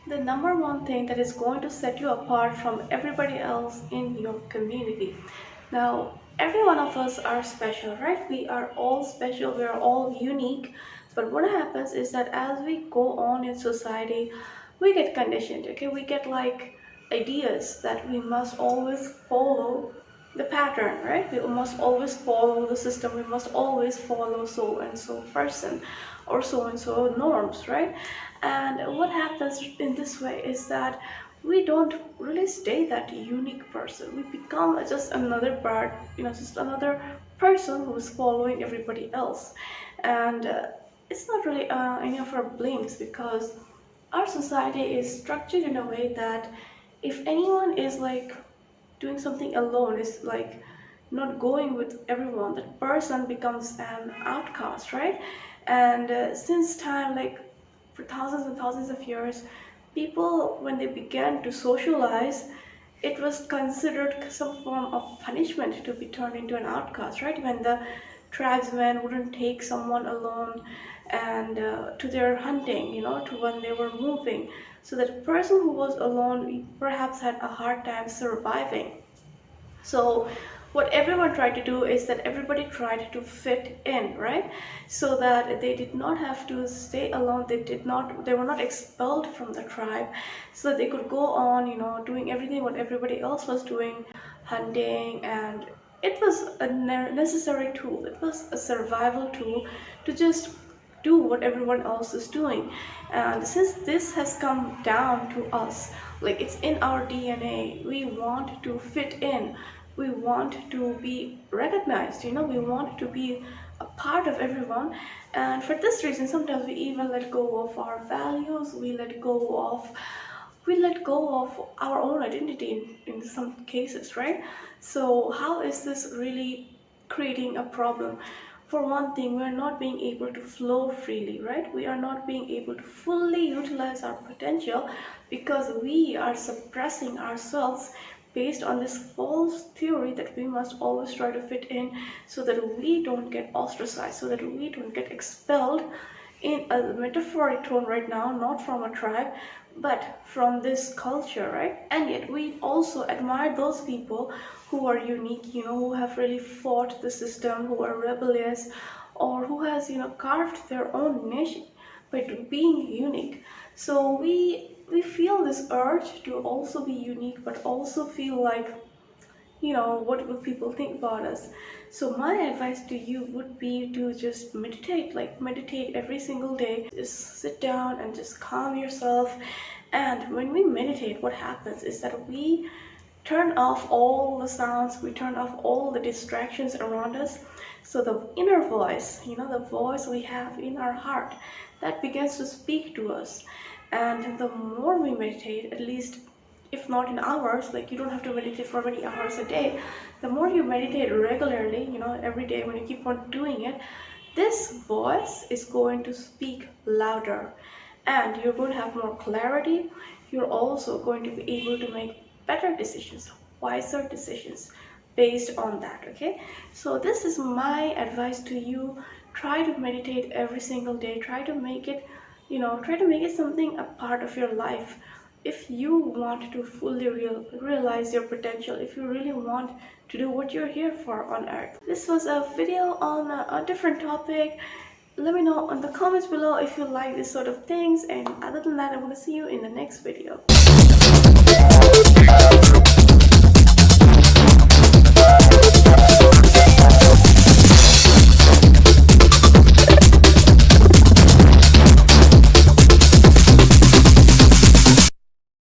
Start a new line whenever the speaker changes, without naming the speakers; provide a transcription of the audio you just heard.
The number one thing that is going to set you apart from everybody else in your community. Now, every one of us are special, right? We are all special, we are all unique. But what happens is that as we go on in society, we get conditioned, okay? We get like ideas that we must always follow the pattern, right? We must always follow the system, we must always follow so and so person or so and so norms, right? And what happens in this way is that we don't really stay that unique person. We become just another part, just another person who's following everybody else. And it's not really any of our blames, because our society is structured in a way that if anyone is like doing something alone, is like not going with everyone, that person becomes an outcast, right? And since time, like for thousands and thousands of years, people, when they began to socialize, it was considered some form of punishment to be turned into an outcast, right? When the tribesmen wouldn't take someone alone and to their hunting, to when they were moving, so that a person who was alone perhaps had a hard time surviving. So what everyone tried to do is that everybody tried to fit in, right? So that they did not have to stay alone. They were not expelled from the tribe, so that they could go on, doing everything what everybody else was doing, hunting. And it was a necessary tool. It was a survival tool to just do what everyone else is doing. And since this has come down to us, like it's in our DNA, we want to fit in, we want to be recognized, we want to be a part of everyone. And for this reason, sometimes we even let go of our values, we let go of our own identity in some cases, right? So how is this really creating a problem? For one thing, we are not being able to flow freely, right? We are not being able to fully utilize our potential because we are suppressing ourselves based on this false theory that we must always try to fit in, so that we don't get ostracized, so that we don't get expelled, in a metaphoric tone right now, not from a tribe, but from this culture, right? And yet we also admire those people who are unique, who have really fought the system, who are rebellious, or who has, carved their own niche by being unique. So we feel this urge to also be unique, but also feel like, what would people think about us? So my advice to you would be to just meditate, like meditate every single day. Just sit down and just calm yourself. And when we meditate, what happens is that we turn off all the sounds, we turn off all the distractions around us. So the inner voice, the voice we have in our heart, that begins to speak to us. And the more we meditate, at least if not in hours, like you don't have to meditate for many hours a day, the more you meditate regularly, every day, when you keep on doing it, this voice is going to speak louder, and you're going to have more clarity. You're also going to be able to make better decisions, wiser decisions based on that. Okay, so this is my advice to you. Try to meditate every single day. Try to make it, something a part of your life. If you want to fully realize your potential, if you really want to do what you're here for on earth. This was a video on a different topic. Let me know in the comments below if you like this sort of things, and other than that, I'm going to see you in the next video.